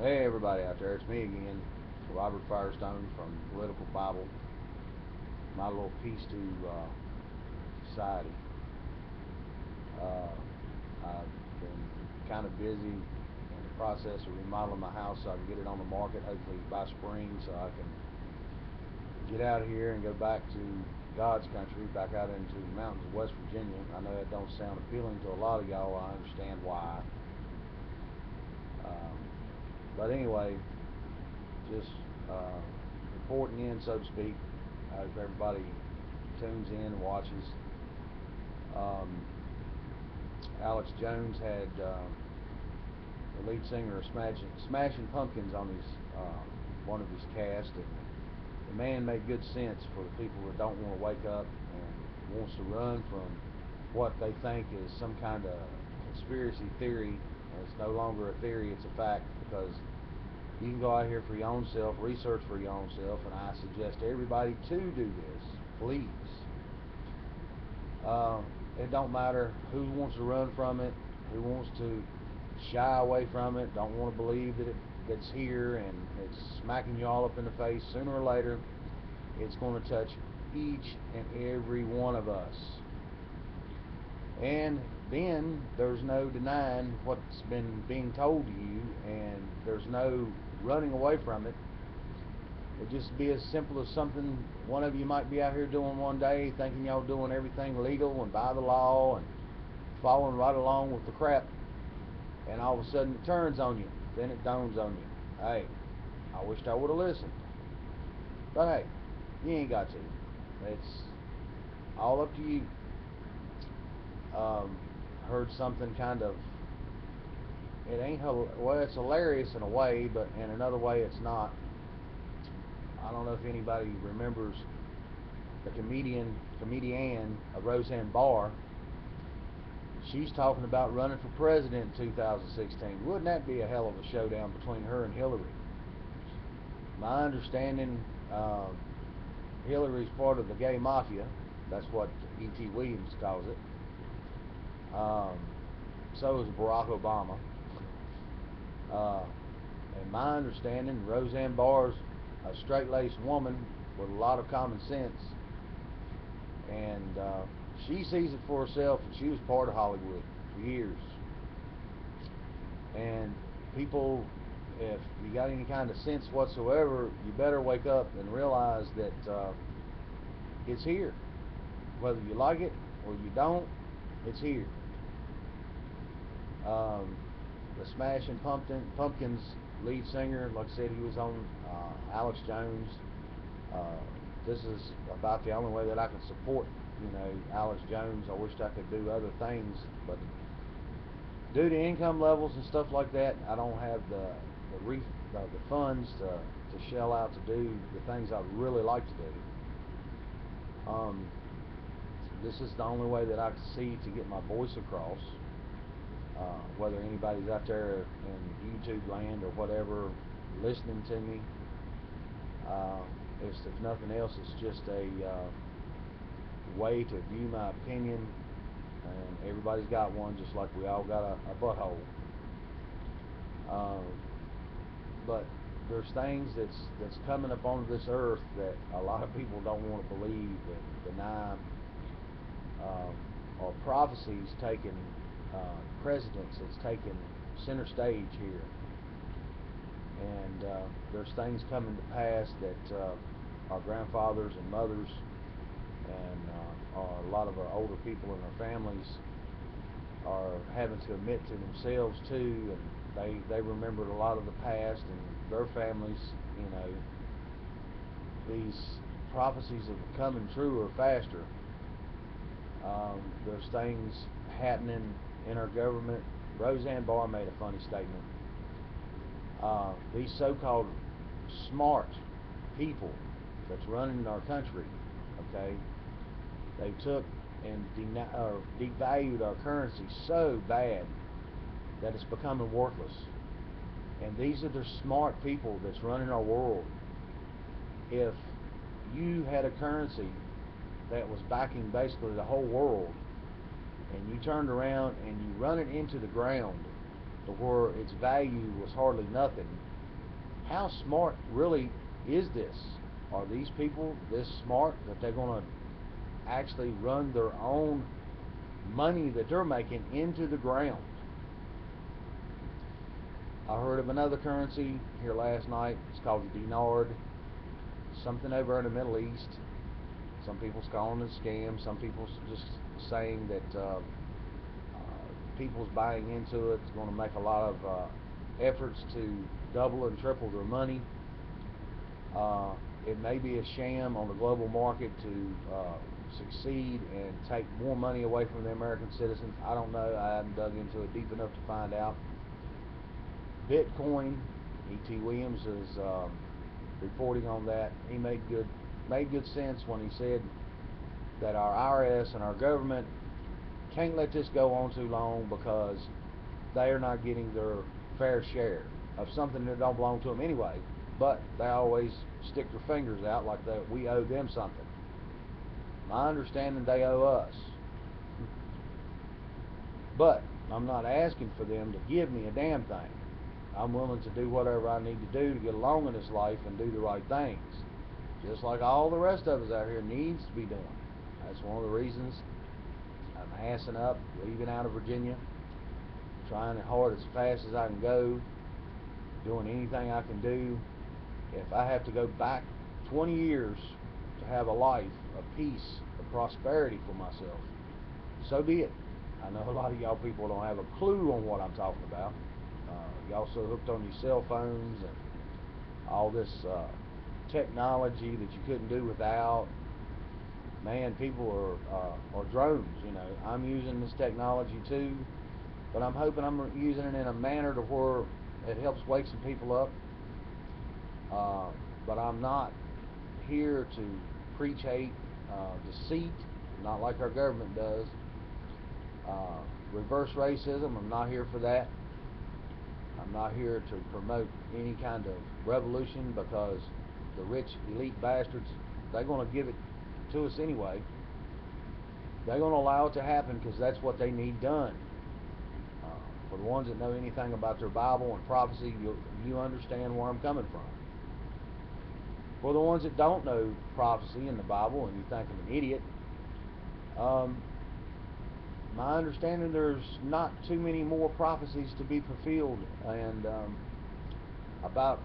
Hey everybody out there, it's me again, Robert Firestone from Political Bible, my little piece to society. Uh, I've been kind of busy in the process of remodeling my house so I can get it on the market, hopefully by spring, so I can get out of here and go back to God's country, back out into the mountains of West Virginia. I know that don't sound appealing to a lot of y'all. I understand why. Um, but anyway, just uh, reporting in, so to speak. I hope everybody tunes in and watches. Um, Alex Jones had the lead singer of Smashing Pumpkins on his one of his cast, and the man made good sense for the people that don't want to wake up and wants to run from what they think is some kind of conspiracy theory. And it's no longer a theory; it's a fact because you can go out here for your own self, research for your own self, and I suggest everybody to do this, please. Uh, it don't matter who wants to run from it, who wants to shy away from it, don't want to believe that's here and it's smacking you all up in the face. Sooner or later, it's going to touch each and every one of us. And then there's no denying what's been being told to you, and there's no running away from it. It'd just be as simple as something one of you might be out here doing one day, thinking y'all doing everything legal and by the law and following right along with the crap, and all of a sudden it turns on you. Then it dawns on you, hey, I wished I would have listened. But hey, you ain't got to. It's all up to you. Um, Heard something kind of, it ain't, well, it's hilarious in a way, but in another way it's not. I don't know if anybody remembers the comedian Roseanne Barr. She's talking about running for president in 2016. Wouldn't that be a hell of a showdown between her and Hillary? My understanding, Hillary's part of the gay mafia. That's what E.T. Williams calls it. Um, so is Barack Obama. Uh, and my understanding, Roseanne Barr's a straight-laced woman with a lot of common sense, and she sees it for herself. And she was part of Hollywood for years. And people, if you got any kind of sense whatsoever, you better wake up and realize that it's here. Whether you like it or you don't, it's here. Um, the Pumpkins lead singer, like I said, he was on Alex Jones. Uh, this is about the only way that I can support, Alex Jones. I wished I could do other things, but due to income levels and stuff like that, I don't have the funds to shell out to do the things I'd really like to do. This is the only way that I can see to get my voice across. Whether anybody's out there in YouTube land or whatever listening to me, uh, if nothing else, it's just a way to view my opinion. And everybody's got one, just like we all got a butthole. Um, but there's things that's coming up onto this earth that a lot of people don't want to believe and deny, um, or prophecies taking precedence. It's taken center stage here, and there's things coming to pass that our grandfathers and mothers and a lot of our older people in our families are having to admit to themselves too, and they remembered a lot of the past and their families. You know, these prophecies are coming truer faster. There's things happening in our government. Roseanne Barr made a funny statement. These so-called smart people that's running our country, okay, they took and devalued our currency so bad that it's becoming worthless. And these are the smart people that's running our world. If you had a currency that was backing basically the whole world, and you turned around and you run it into the ground to where its value was hardly nothing. How smart really is this? Are these people this smart that they're going to actually run their own money that they're making into the ground? I heard of another currency here last night. It's called the dinar. Something over in the Middle East. Some people's calling it a scam. Some people's just saying that people's buying into it. It's going to make a lot of efforts to double and triple their money. It may be a sham on the global market to succeed and take more money away from the American citizens. I don't know. I haven't dug into it deep enough to find out. Bitcoin, E.T. Williams is reporting on that. He made good sense when he said that our IRS and our government can't let this go on too long because they are not getting their fair share of something that don't belong to them anyway, but they always stick their fingers out like that we owe them something. My understanding, they owe us. But I'm not asking for them to give me a damn thing. I'm willing to do whatever I need to do to get along in this life and do the right things, just like all the rest of us out here needs to be doing. That's one of the reasons I'm assing up, leaving out of Virginia, trying hard as fast as I can go, doing anything I can do. If I have to go back 20 years to have a life of peace, of prosperity for myself, so be it. I know a lot of y'all people don't have a clue on what I'm talking about. Y'all so hooked on your cell phones and all this technology that you couldn't do without. Man, people are drones. I'm using this technology too, but I'm hoping I'm using it in a manner to where it helps wake some people up. But I'm not here to preach hate, deceit, not like our government does. Reverse racism, I'm not here for that. I'm not here to promote any kind of revolution because the rich elite bastards, they're going to give it to us anyway. They're going to allow it to happen because that's what they need done. For the ones that know anything about their Bible and prophecy, you understand where I'm coming from. For the ones that don't know prophecy in the Bible and you think I'm an idiot, my understanding, there's not too many more prophecies to be fulfilled, and about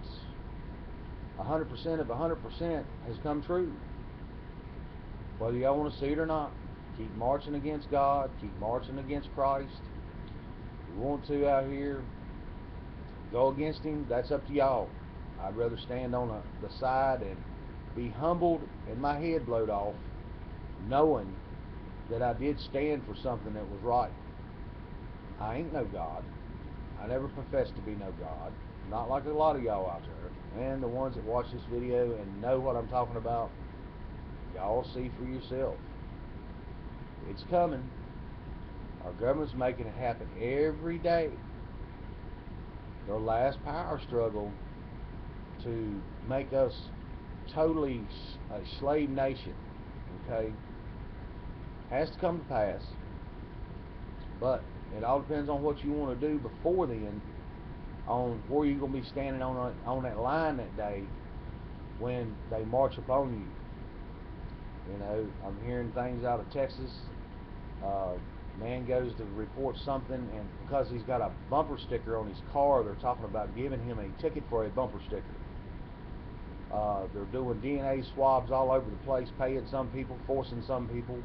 100% of 100% has come true. Whether y'all want to see it or not, keep marching against God, keep marching against Christ. If you want to out here, go against Him, that's up to y'all. I'd rather stand on the side and be humbled and my head blowed off, knowing that I did stand for something that was right. I ain't no God. I never professed to be no God. Not like a lot of y'all out there. And the ones that watch this video and know what I'm talking about, y'all see for yourself. It's coming. Our government's making it happen every day. Their last power struggle to make us totally a slave nation, okay, has to come to pass. But it all depends on what you want to do before then, on where you're going to be standing on that line that day when they march upon you. I'm hearing things out of Texas. Man goes to report something, and because he's got a bumper sticker on his car, they're talking about giving him a ticket for a bumper sticker. They're doing DNA swabs all over the place, paying some people, forcing some people.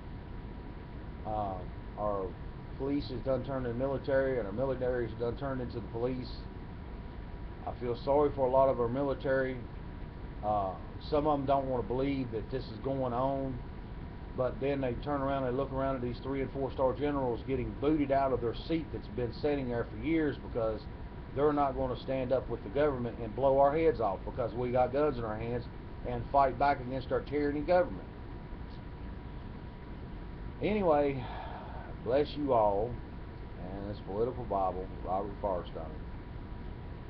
Our police has done turned into the military, and our military has done turned into the police. I feel sorry for a lot of our military. Some of them don't want to believe that this is going on, but then they turn around and look around at these 3- and 4-star generals getting booted out of their seat that's been sitting there for years because they're not going to stand up with the government and blow our heads off because we got guns in our hands and fight back against our tyranny government. Anyway, bless you all, and this Political Bible, Robert Firestone,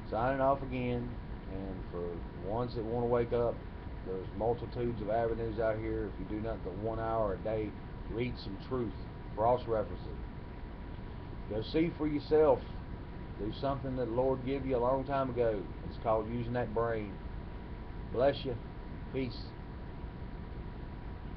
signing off again. And for the ones that want to wake up, there's multitudes of avenues out here. If you do nothing but 1 hour a day, read some truth, cross-reference it. Go see for yourself Do something that the Lord gave you a long time ago. It's called using that brain. Bless you. Peace.